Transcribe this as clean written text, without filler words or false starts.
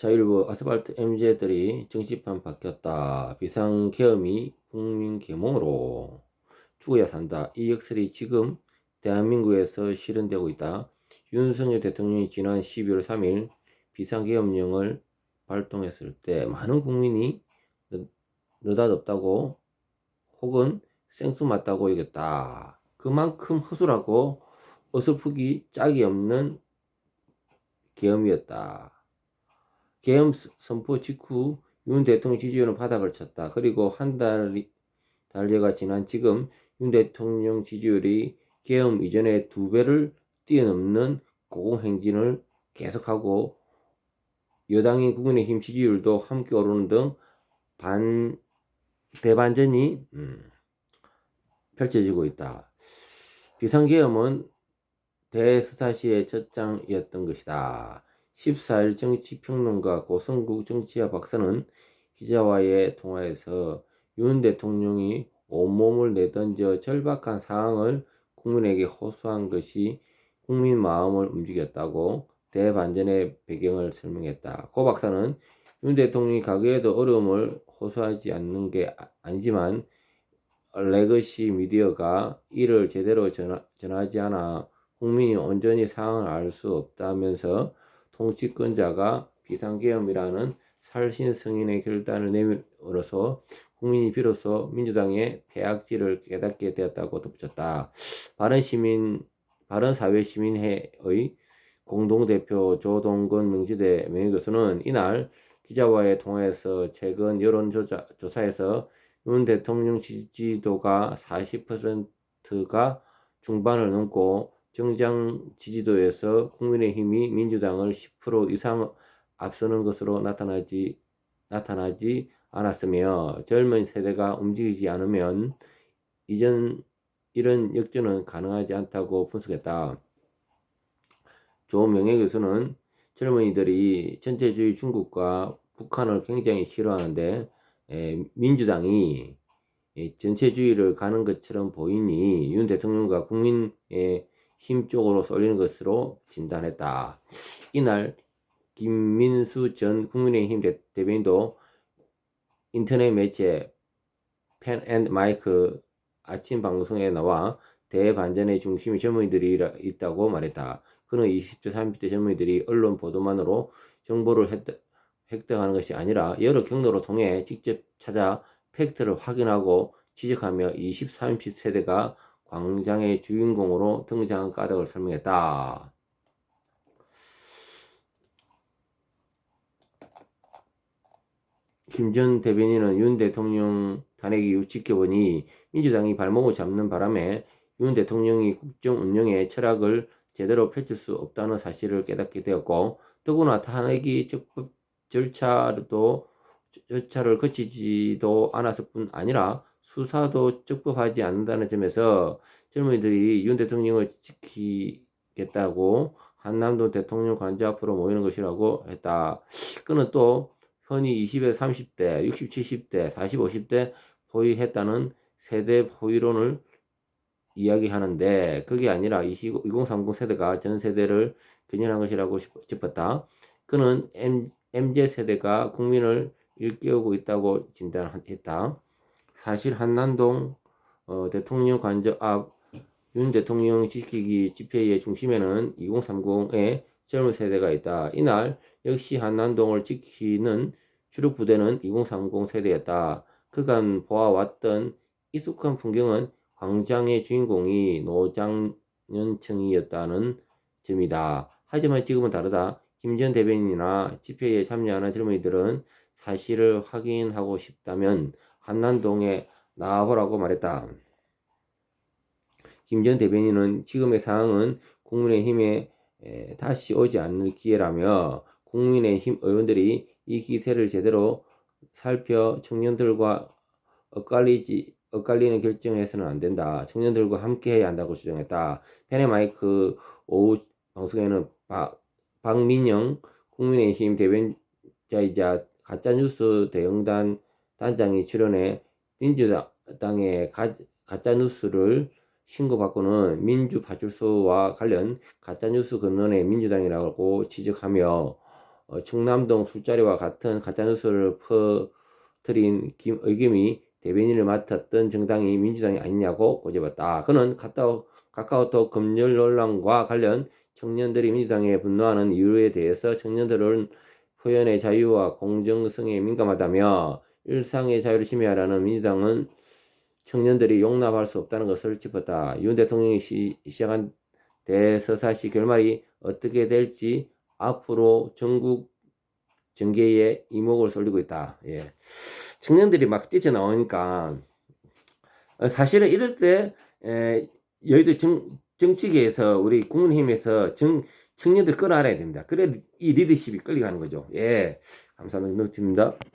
자율부 아스팔트 MZ들이 정치판 바뀌었다. 비상계엄이 국민계몽으로 죽어야 산다. 이 역설이 지금 대한민국에서 실현되고 있다. 윤석열 대통령이 지난 12월 3일 비상계엄령을 발동했을 때 많은 국민이 느닷없다고 혹은 생뚱맞다고 여겼다. 그만큼 허술하고 어설프기 짝이 없는 계엄이었다. 계엄 선포 직후 윤 대통령 지지율은 바닥을 쳤다. 그리고 한 달여가 지난 지금 윤 대통령 지지율이 계엄 이전의 2배를 뛰어넘는 고공행진을 계속하고 여당인 국민의힘 지지율도 함께 오르는 등 대반전이 펼쳐지고 있다. 비상계엄은 대스사시의 첫 장이었던 것이다. 14일 정치평론가 고성국 정치학 박사는 기자와의 통화에서 윤 대통령이 온몸을 내던져 절박한 상황을 국민에게 호소한 것이 국민 마음을 움직였다고 대반전의 배경을 설명했다. 고 박사는 윤 대통령이 과거에도 어려움을 호소하지 않는 게 아니지만 레거시 미디어가 이를 제대로 전하지 않아 국민이 온전히 상황을 알 수 없다면서 통치권자가 비상계엄이라는 살신성인의 결단을 내밀어서 국민이 비로소 민주당의 퇴악질을 깨닫게 되었다고 덧붙였다. 바른사회시민회의 공동대표 조동건 명지대 명예교수는 이날 기자와의 통화에서 최근 여론조사에서 윤 대통령 지지도가 40%가 중반을 넘고 정당 지지도에서 국민의힘이 민주당을 10% 이상 앞서는 것으로 나타나지 않았으며 젊은 세대가 움직이지 않으면 이런 역전은 가능하지 않다고 분석했다. 조 명예교수는 젊은이들이 전체주의 중국과 북한을 굉장히 싫어하는데 민주당이 전체주의를 가는 것처럼 보이니 윤 대통령과 국민의 힘 쪽으로 쏠리는 것으로 진단했다. 이날 김민수 전 국민의힘 대변인도 인터넷 매체 펜앤마이크 아침 방송에 나와 대반전의 중심이 젊은이들이 있다고 말했다. 그는 20대, 30대 젊은이들이 언론 보도만으로 정보를 획득하는 것이 아니라 여러 경로로 통해 직접 찾아 팩트를 확인하고 지적하며 20, 30 세대가 광장의 주인공으로 등장한 까닭을 설명했다. 김 전 대변인은 윤 대통령 탄핵 이후 지켜보니 민주당이 발목을 잡는 바람에 윤 대통령이 국정 운영의 철학을 제대로 펼칠 수 없다는 사실을 깨닫게 되었고, 더구나 탄핵이 적법 절차를 거치지도 않았을 뿐 아니라 수사도 적법하지 않는다는 점에서 젊은이들이 윤 대통령을 지키겠다고 한남동 대통령 관저 앞으로 모이는 것이라고 했다. 그는 또 흔히 20에 30대, 60, 70대, 40, 50대 포위했다는 세대 포위론을 이야기하는데 그게 아니라 2030 세대가 전 세대를 견인한 것이라고 짚었다. 그는 MZ세대가 국민을 일깨우고 있다고 진단했다. 사실 한남동 대통령 관저 앞 윤 대통령 지키기 집회의 중심에는 2030의 젊은 세대가 있다. 이날 역시 한남동을 지키는 주력 부대는 2030 세대였다. 그간 보아왔던 익숙한 풍경은 광장의 주인공이 노장년층이었다는 점이다. 하지만 지금은 다르다. 김 전 대변인이나 집회에 참여하는 젊은이들은 사실을 확인하고 싶다면 한남동에 나와보라고 말했다. 김 전 대변인은 지금의 상황은 국민의힘에 다시 오지 않을 기회라며 국민의힘 의원들이 이 기세를 제대로 살펴 청년들과 엇갈리는 결정을 해서는 안 된다. 청년들과 함께 해야 한다고 주장했다. 펜앤마이크 오후 방송에는 박민영 국민의힘 대변자이자 가짜뉴스 대응단 단장이 출연해 민주당의 가짜뉴스를 신고받고는 민주파출소와 관련 가짜뉴스 근원의 민주당이라고 지적하며 청남동 술자리와 같은 가짜뉴스를 퍼뜨린 김의겸이 대변인을 맡았던 정당이 민주당이 아니냐고 꼬집었다. 그는 카카오톡 검열 논란과 관련 청년들이 민주당에 분노하는 이유에 대해서 청년들은 표현의 자유와 공정성에 민감하다며 일상의 자유를 침해하라는 민주당은 청년들이 용납할 수 없다는 것을 짚었다. 윤 대통령이 시작한 대서사시 결말이 어떻게 될지 앞으로 전국 정계에 이목을 쏠리고 있다. 예. 청년들이 막 뛰쳐나오니까 사실은 이럴 때 여의도 정치계에서 우리 국민의힘에서 청년들 끌어안아야 됩니다. 그래 이 리더십이 끌려가는 거죠. 예, 감사합니다.